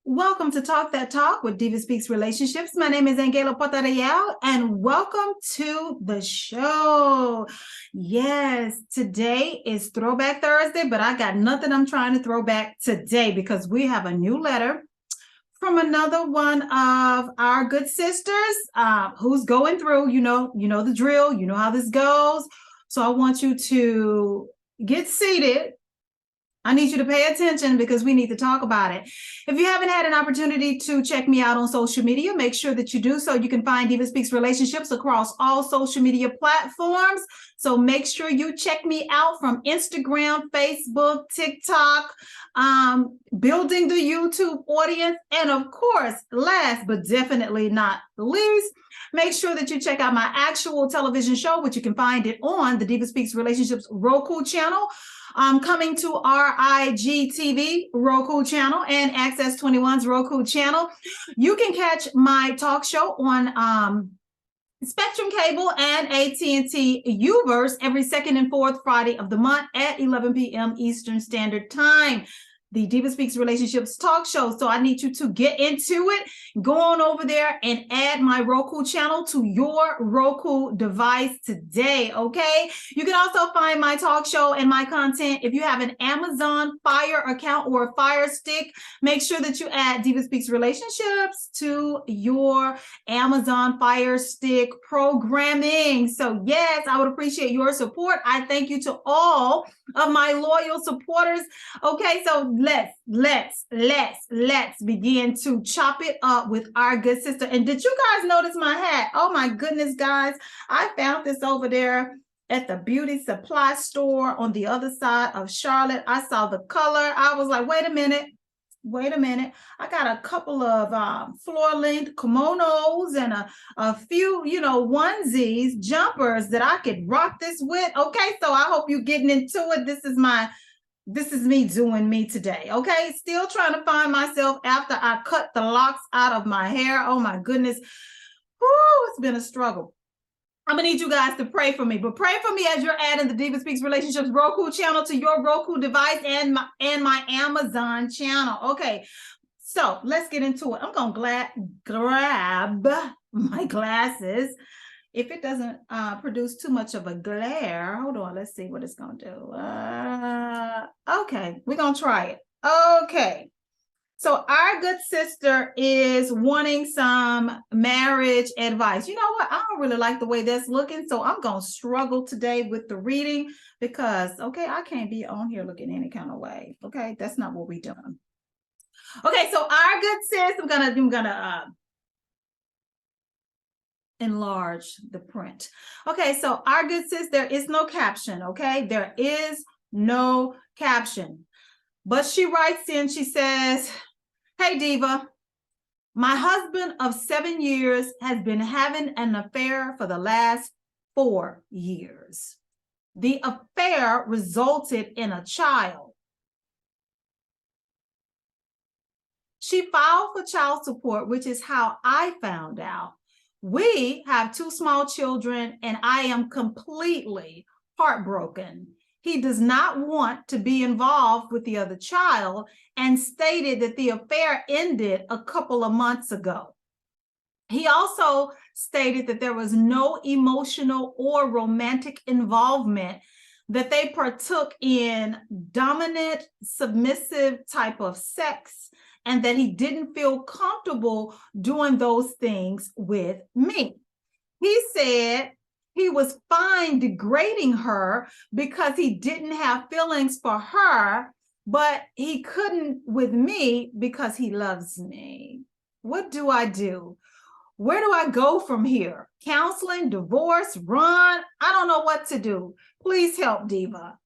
Welcome to Talk That Talk with DivaSpeaks Relationships. My name is Angela Portariel, and welcome to the show. Yes, today is Throwback Thursday, but I got nothing I'm trying to throw back today because we have a new letter from another one of our good sisters who's going through, you know the drill, you know how this goes. So I want you to get seated. I need you to pay attention because we need to talk about it. If you haven't had an opportunity to check me out on social media, make sure that you do so. You can find DivaSpeaks Relationships across all social media platforms. So make sure you check me out from Instagram, Facebook, TikTok, building the YouTube audience. And of course, last but definitely not least, make sure that you check out my actual television show, which you can find it on the DivaSpeaks Relationships RoKu channel. Coming to our IGTV RoKu channel and Access 21's RoKu channel. You can catch my talk show on Spectrum Cable and AT&T Uverse every second and fourth Friday of the month at 11 p.m. Eastern Standard Time. The DivaSpeaks Relationships Talk Show. So I need you to get into it. Go on over there and add my RoKu channel to your RoKu device today, okay? You can also find my talk show and my content if you have an Amazon Fire account or a Fire Stick. Make sure that you add DivaSpeaks Relationships to your Amazon Fire Stick programming. So yes, I would appreciate your support. I thank you to all of my loyal supporters. Okay, so let's begin to chop it up with our good sister. And did you guys notice my hat? Oh my goodness, guys, I found this over there at the beauty supply store on the other side of Charlotte. I saw the color. I was like, wait a minute. I got a couple of floor-length kimonos and a few, onesies, jumpers that I could rock this with. Okay, so I hope you're getting into it. This is me doing me today. Okay, still trying to find myself after I cut the locks out of my hair. Oh my goodness. Whew, it's been a struggle. I'm gonna need you guys to pray for me, but pray for me as you're adding the DivaSpeaks Relationships RoKu channel to your RoKu device and my Amazon channel. Okay, so let's get into it. I'm gonna grab my glasses. If it doesn't produce too much of a glare, hold on, let's see what it's gonna do. Okay, we're gonna try it. Okay. So our good sister is wanting some marriage advice. You know what? I don't really like the way that's looking, so I'm going to struggle today with the reading because, okay, I can't be on here looking any kind of way. Okay, that's not what we're doing. Okay, so our good sis, I'm gonna enlarge the print. Okay, so our good sis, there is no caption. Okay, there is no caption, but she writes in. She says, "Hey Diva, my husband of 7 years has been having an affair for the last 4 years. The affair resulted in a child. She filed for child support, which is how I found out. We have 2 small children and I am completely heartbroken. He does not want to be involved with the other child and stated that the affair ended a couple of months ago. He also stated that there was no emotional or romantic involvement, that they partook in dominant, submissive type of sex, and that he didn't feel comfortable doing those things with me. He said he was fine degrading her because he didn't have feelings for her, but he couldn't with me because he loves me. What do I do? Where do I go from here? Counseling, divorce, run? I don't know what to do. Please help, Diva."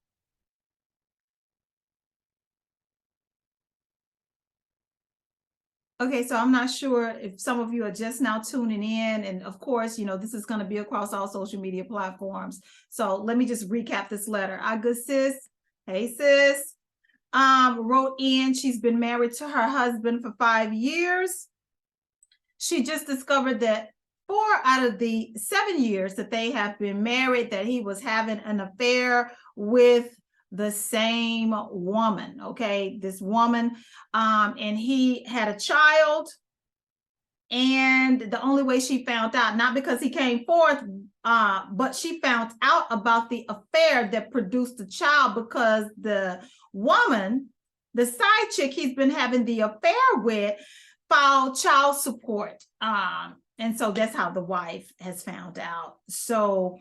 Okay, so I'm not sure if some of you are just now tuning in. And of course, this is going to be across all social media platforms. So let me just recap this letter. Our good sis, hey sis, wrote in. She's been married to her husband for 5 years. She just discovered that 4 out of the 7 years that they have been married, that he was having an affair with the same woman. Okay, this woman, and he had a child. And the only way she found out, not because he came forth, but she found out about the affair that produced the child, because the woman, the side chick he's been having the affair with, filed child support. And so that's how the wife has found out. So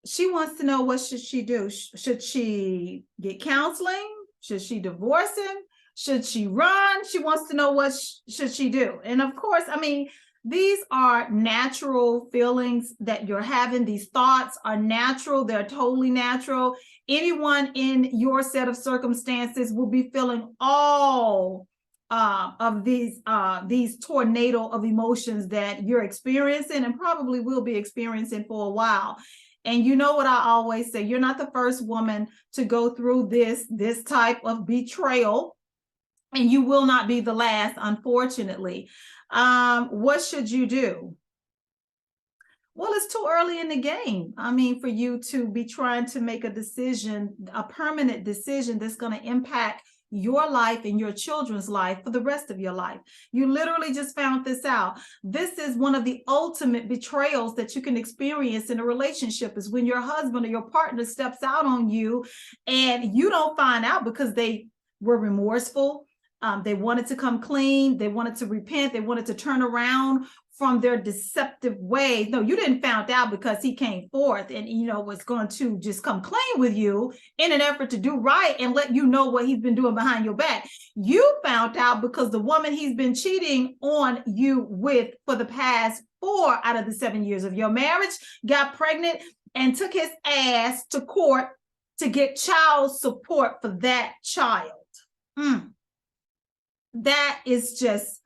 she wants to know, what should she do? Should she get counseling? Should she divorce him? Should she run? She wants to know, what should she do? And of course, I mean, these are natural feelings that you're having. These thoughts are natural. They're totally natural. Anyone in your set of circumstances will be feeling all of these tornado of emotions that you're experiencing, and probably will be experiencing for a while. And you know what I always say, you're not the first woman to go through this type of betrayal, and you will not be the last, unfortunately. What should you do? Well, it's too early in the game. I mean, for you to be trying to make a decision, a permanent decision that's going to impact your life and your children's life for the rest of your life. You literally just found this out. This is one of the ultimate betrayals that you can experience in a relationship, is when your husband or your partner steps out on you and you don't find out because they were remorseful. They wanted to come clean. They wanted to repent. They wanted to turn around from their deceptive ways. No, you didn't find out because he came forth and, was going to just come clean with you in an effort to do right and let you know what he's been doing behind your back. You found out because the woman he's been cheating on you with for the past 4 out of the 7 years of your marriage got pregnant and took his ass to court to get child support for that child. That is just,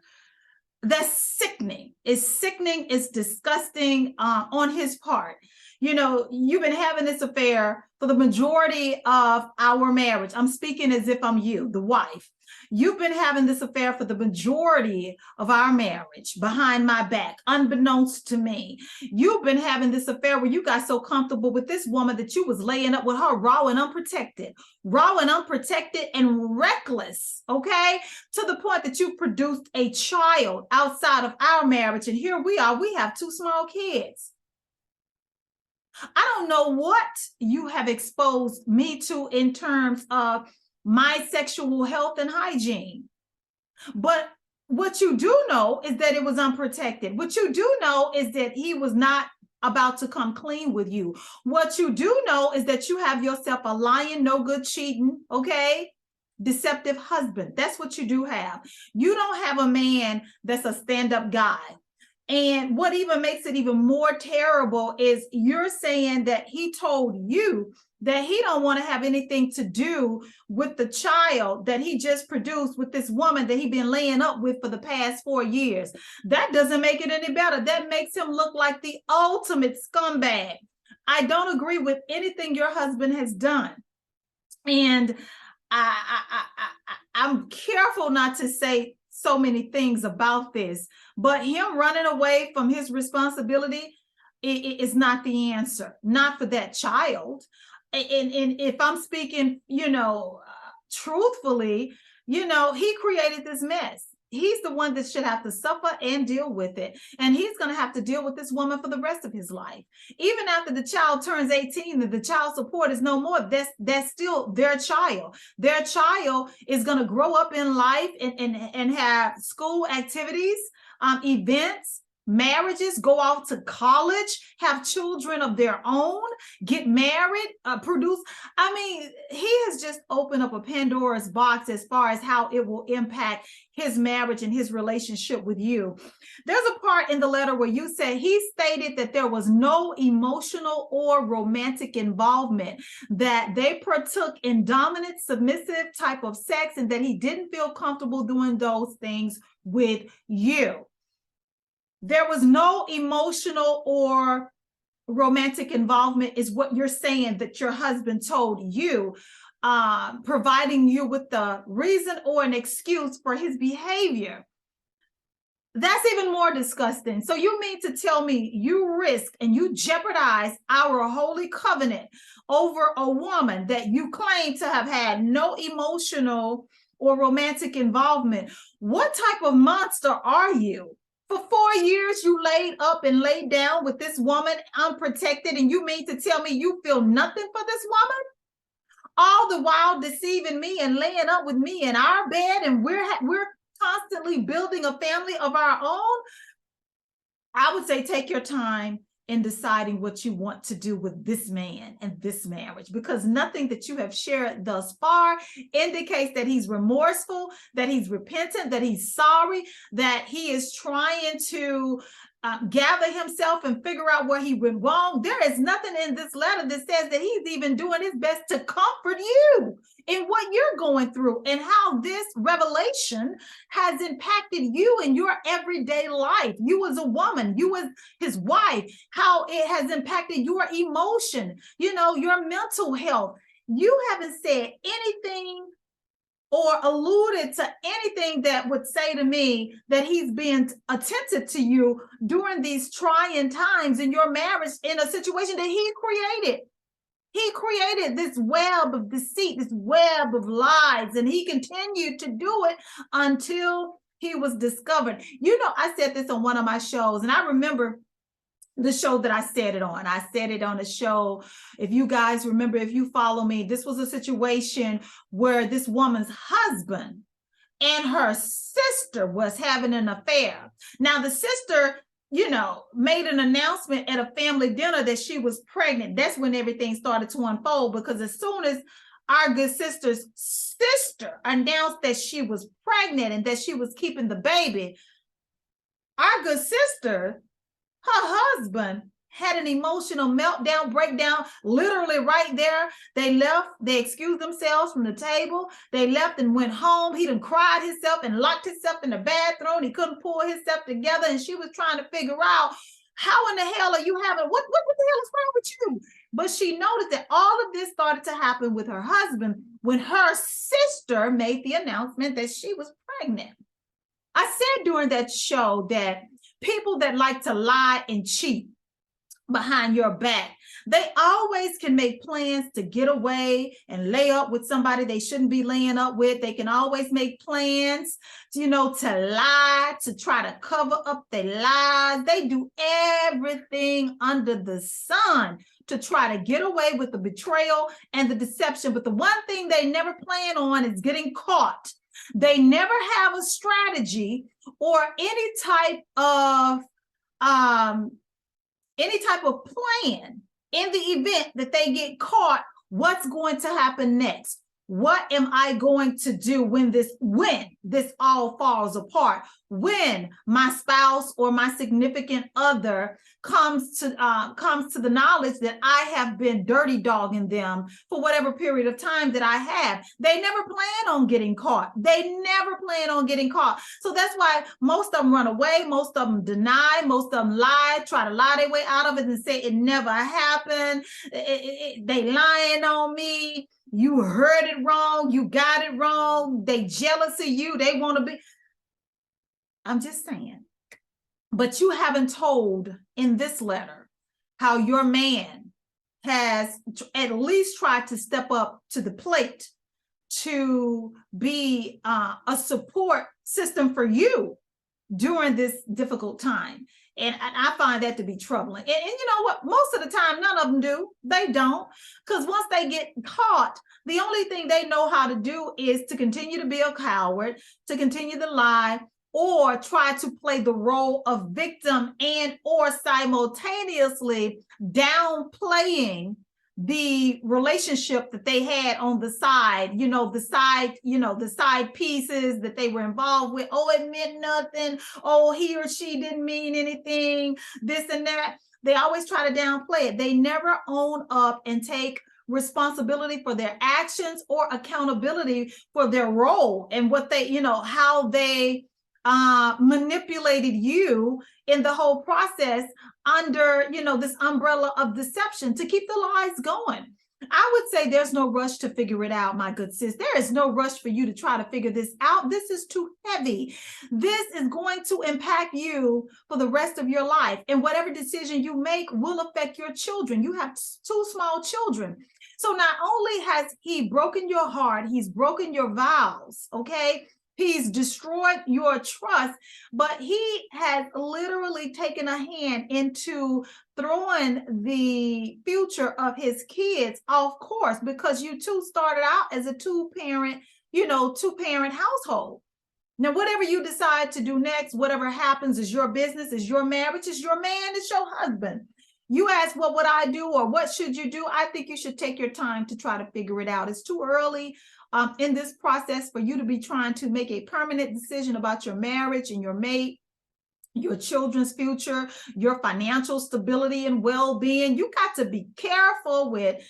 that's sickening. It's sickening. It's disgusting on his part. You've been having this affair for the majority of our marriage. I'm speaking as if I'm you, the wife. You've been having this affair for the majority of our marriage behind my back, unbeknownst to me. You've been having this affair where you got so comfortable with this woman that you was laying up with her raw and unprotected and reckless, okay? To the point that you produced a child outside of our marriage. And here we are, we have 2 small kids. I don't know what you have exposed me to in terms of my sexual health and hygiene. But what you do know is that it was unprotected. What you do know is that he was not about to come clean with you. What you do know is that you have yourself a lying, no good, cheating, okay, deceptive husband. That's what you do have. You don't have a man that's a stand-up guy. And what even makes it even more terrible is you're saying that he told you that he don't want to have anything to do with the child that he just produced with this woman that he been laying up with for the past 4 years. That doesn't make it any better. That makes him look like the ultimate scumbag. I don't agree with anything your husband has done. And I'm careful not to say so many things about this, but him running away from his responsibility is not the answer, not for that child. And if I'm speaking, truthfully, he created this mess. He's the one that should have to suffer and deal with it. And he's going to have to deal with this woman for the rest of his life. Even after the child turns 18 and the child support is no more, that's still their child. Their child is going to grow up in life and have school activities, events, marriages, go off to college, have children of their own, get married, produce. I mean, he has just opened up a Pandora's box as far as how it will impact his marriage and his relationship with you. There's a part in the letter where you said he stated that there was no emotional or romantic involvement, that they partook in dominant, submissive type of sex, and that he didn't feel comfortable doing those things with you. There was no emotional or romantic involvement is what you're saying that your husband told you, providing you with the reason or an excuse for his behavior. That's even more disgusting. So you mean to tell me you risk and you jeopardize our holy covenant over a woman that you claim to have had no emotional or romantic involvement? What type of monster are you? For 4 years, you laid up and laid down with this woman unprotected, and you mean to tell me you feel nothing for this woman? All the while deceiving me and laying up with me in our bed, and we're constantly building a family of our own. I would say take your time in deciding what you want to do with this man and this marriage, because nothing that you have shared thus far indicates that he's remorseful, that he's repentant, that he's sorry, that he is trying to gather himself and figure out where he went wrong. There is nothing in this letter that says that he's even doing his best to comfort you in what you're going through and how this revelation has impacted you in your everyday life. You as a woman, you as his wife, how it has impacted your emotion, your mental health. You haven't said anything or alluded to anything that would say to me that he's being attentive to you during these trying times in your marriage, in a situation that he created. He created this web of deceit, this web of lies, and he continued to do it until he was discovered. I said this on one of my shows, and I remember the show that I said it on. I said it on a show. If you guys remember, if you follow me, this was a situation where this woman's husband and her sister was having an affair. Now, the sister, made an announcement at a family dinner that she was pregnant. That's when everything started to unfold, because as soon as our good sister's sister announced that she was pregnant and that she was keeping the baby, our good sister, her husband, had an emotional meltdown, breakdown, literally right there. They left, they excused themselves from the table. They left and went home. He done cried himself and locked himself in the bathroom. He couldn't pull himself together. And she was trying to figure out, how in the hell are you having, what the hell is wrong with you? But she noticed that all of this started to happen with her husband when her sister made the announcement that she was pregnant. I said during that show that people that like to lie and cheat behind your back, they always can make plans to get away and lay up with somebody they shouldn't be laying up with. They can always make plans, to lie, to try to cover up their lies. They do everything under the sun to try to get away with the betrayal and the deception. But the one thing they never plan on is getting caught. They never have a strategy or any type of plan in the event that they get caught. What's going to happen next? What am I going to do when this all falls apart? When my spouse or my significant other comes to the knowledge that I have been dirty dogging them for whatever period of time that I have. They never plan on getting caught. They never plan on getting caught. So that's why most of them run away. Most of them deny. Most of them lie, try to lie their way out of it and say it never happened. They lying on me. You heard it wrong. You got it wrong. They jealous of you. They want to be. I'm just saying. But you haven't told in this letter how your man has at least tried to step up to the plate to be a support system for you during this difficult time. And I find that to be troubling. And you know what? Most of the time, none of them do. They don't. Because once they get caught, the only thing they know how to do is to continue to be a coward, to continue to lie, or try to play the role of victim and or simultaneously downplaying the relationship that they had on the side, the side pieces that they were involved with. Oh, it meant nothing. Oh, he or she didn't mean anything, this and that. They always try to downplay it. They never own up and take responsibility for their actions or accountability for their role and what they, how they manipulated you in the whole process under, this umbrella of deception to keep the lies going. I would say there's no rush to figure it out, my good sis. There is no rush for you to try to figure this out. This is too heavy. This is going to impact you for the rest of your life. And whatever decision you make will affect your children. You have two small children. So not only has he broken your heart, he's broken your vows, okay? He's destroyed your trust, but he has literally taken a hand into throwing the future of his kids off course, because you two started out as a two-parent household. Now, whatever you decide to do next, whatever happens is your business, is your marriage, is your man, is your husband. You ask, what would I do, or what should you do? I think you should take your time to try to figure it out. It's too early in this process for you to be trying to make a permanent decision about your marriage and your mate, your children's future, your financial stability and well-being. You got to be careful with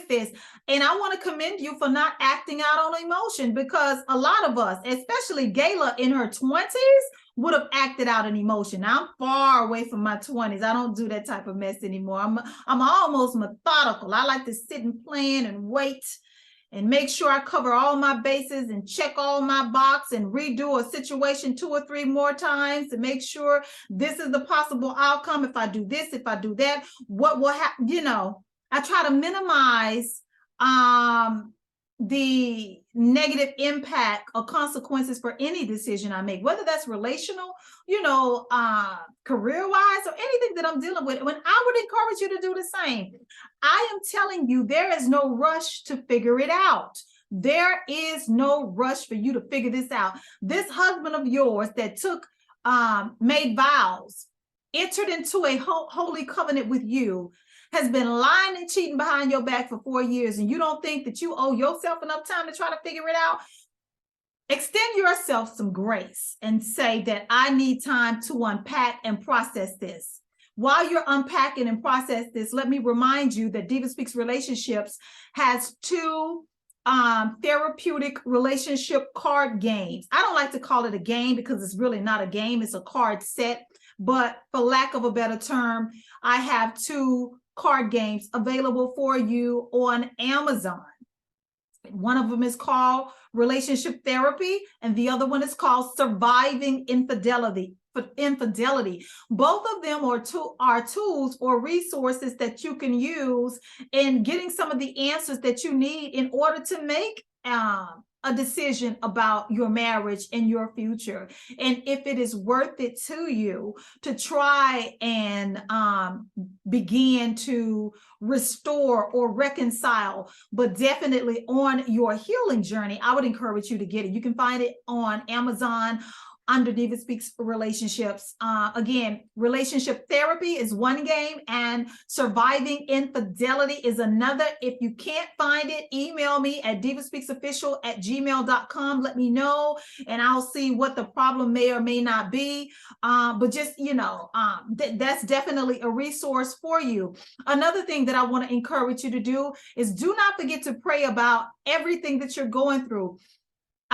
this. And I want to commend you for not acting out on emotion, because a lot of us, especially Gayla in her 20s, would have acted out an emotion. Now, I'm far away from my 20s. I don't do that type of mess anymore. I'm almost methodical. I like to sit and plan and wait and make sure I cover all my bases and check all my box and redo a situation 2 or 3 more times to make sure this is the possible outcome. If I do this, if I do that, what will happen? I try to minimize the negative impact or consequences for any decision I make, whether that's relational, career-wise, or anything that I'm dealing with. When I would encourage you to do the same. I am telling you, there is no rush to figure it out. There is no rush for you to figure this out. This husband of yours that made vows, entered into a holy covenant with you, has been lying and cheating behind your back for 4 years, and you don't think that you owe yourself enough time to try to figure it out? Extend yourself some grace and say that I need time to unpack and process this. While you're unpacking and process this, let me remind you that DivaSpeaks Relationships has 2 therapeutic relationship card games. I don't like to call it a game because it's really not a game. It's a card set. But for lack of a better term, I have 2 card games available for you on Amazon. One of them is called Relationship Therapy, and the other one is called Surviving Infidelity. Both of them are tools or resources that you can use in getting some of the answers that you need in order to make a decision about your marriage and your future, and if it is worth it to you to try and begin to restore or reconcile, but definitely on your healing journey. I would encourage you to get it. You can find it on Amazon under DivaSpeaks Relationships. Again, Relationship Therapy is one game, and Surviving Infidelity is another. If you can't find it, email me at divaspeaksofficial@gmail.com. Let me know, and I'll see what the problem may or may not be. But just, that's definitely a resource for you. Another thing that I want to encourage you to do is do not forget to pray about everything that you're going through.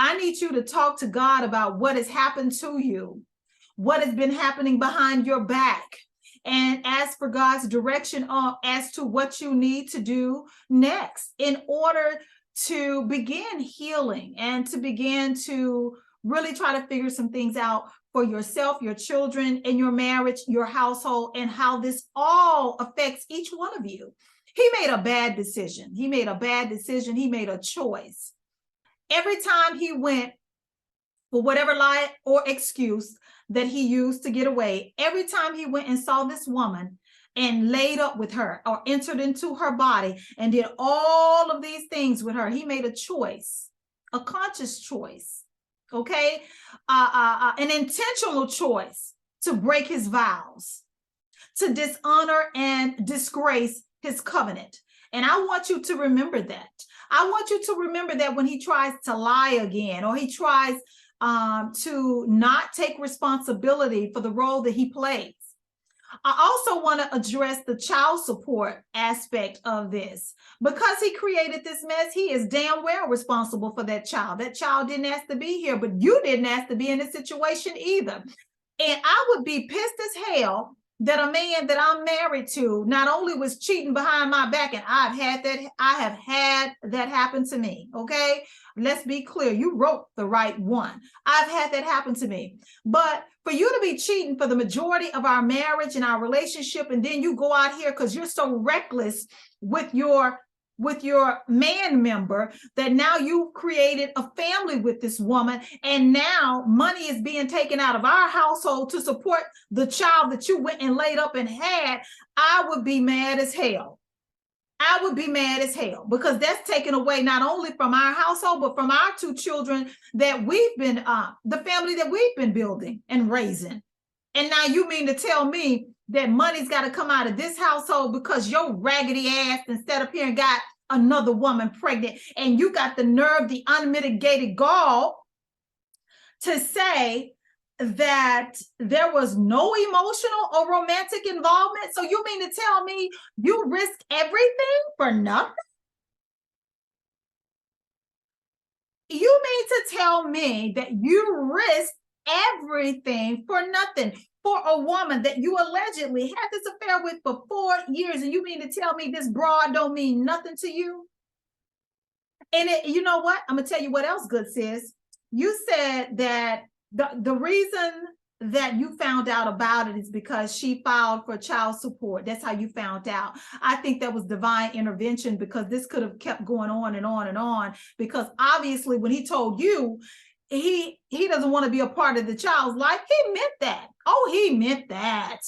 I need you to talk to God about what has happened to you, what has been happening behind your back, and ask for God's direction as to what you need to do next in order to begin healing and to begin to really try to figure some things out for yourself, your children, and your marriage, your household, and how this all affects each one of you. He made a bad decision. He made a choice. Every time he went, for whatever lie or excuse that he used to get away, every time he went and saw this woman and laid up with her or entered into her body and did all of these things with her, he made a choice, a conscious choice, okay? An intentional choice to break his vows, to dishonor and disgrace his covenant. And I want you to remember that. I want you to remember that when he tries to lie again, or he tries to not take responsibility for the role that he plays. I also want to address the child support aspect of this. Because he created this mess, he is damn well responsible for that child. That child didn't ask to be here, but you didn't ask to be in this situation either. And I would be pissed as hell that a man that I'm married to not only was cheating behind my back, and I have had that happen to me. Okay, let's be clear. You wrote the right one. I've had that happen to me. But for you to be cheating for the majority of our marriage and our relationship, and then you go out here because you're so reckless with your man member that now you've created a family with this woman, and now money is being taken out of our household to support the child that you went and laid up and had, I would be mad as hell. I would be mad as hell, because that's taken away not only from our household, but from our two children that we've been, the family that we've been building and raising. And now you mean to tell me that money's got to come out of this household because your raggedy ass instead of here and got another woman pregnant, and you got the nerve, the unmitigated gall to say that there was no emotional or romantic involvement? So you mean to tell me you risked everything for nothing? You mean to tell me that you risked everything for nothing for a woman that you allegedly had this affair with for 4 years, and you mean to tell me this broad don't mean nothing to you? And you know what? I'm gonna tell you what else, good sis. You said that the reason that you found out about it is because she filed for child support. That's how you found out. I think that was divine intervention, because this could have kept going on and on and on, because obviously when he told you he doesn't want to be a part of the child's life, he meant that. Oh, he meant that.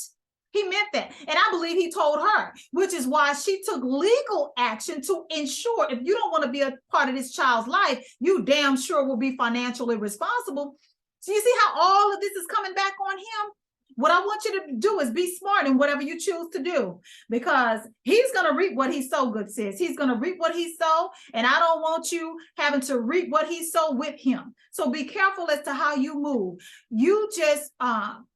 He meant that. And I believe he told her, which is why she took legal action to ensure if you don't want to be a part of this child's life, you damn sure will be financially responsible. So you see how all of this is coming back on him? What I want you to do is be smart in whatever you choose to do, because he's going to reap what he sowed, good sis. He's going to reap what he sowed, and I don't want you having to reap what he sowed with him. So be careful as to how you move. You just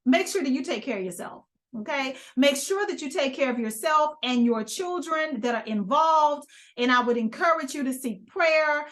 make sure that you take care of yourself. Okay, make sure that you take care of yourself and your children that are involved. And I would encourage you to seek prayer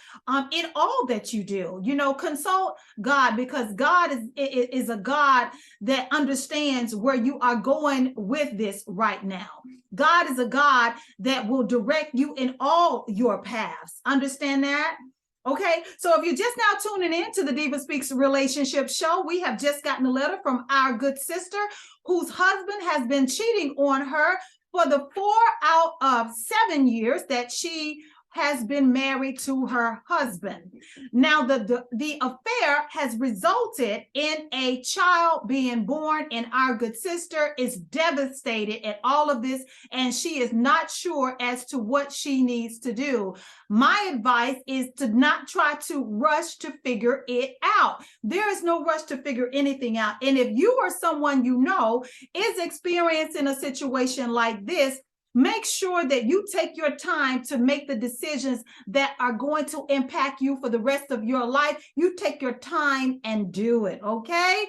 in all that you do. You know, consult God, because God is a God that understands where you are going with this right now. God is a God that will direct you in all your paths. Understand that? Okay, so if you're just now tuning in to the DivaSpeaks Relationships Show, we have just gotten a letter from our good sister whose husband has been cheating on her for the 4 out of 7 years that she has been married to her husband. Now, the affair has resulted in a child being born, and our good sister is devastated at all of this, and she is not sure as to what she needs to do. My advice is to not try to rush to figure it out. There is no rush to figure anything out. And if you or someone you know is experiencing a situation like this, make sure that you take your time to make the decisions that are going to impact you for the rest of your life. You take your time and do it, okay?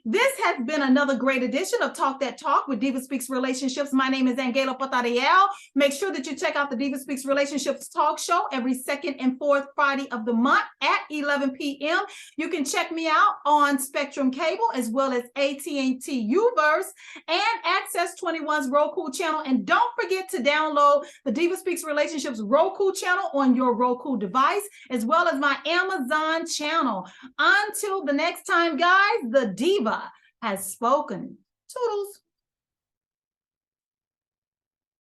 This has been another great edition of Talk That Talk with DivaSpeaks Relationships. My name is Angela Potariel. Make sure that you check out the DivaSpeaks Relationships Talk Show every second and fourth Friday of the month at 11 p.m. You can check me out on Spectrum Cable as well as AT&T Uverse and Access 21's RoKu channel. And don't forget to download the DivaSpeaks Relationships RoKu channel on your RoKu device, as well as my Amazon channel. Until the next time, guys, the Diva has spoken. Toodles.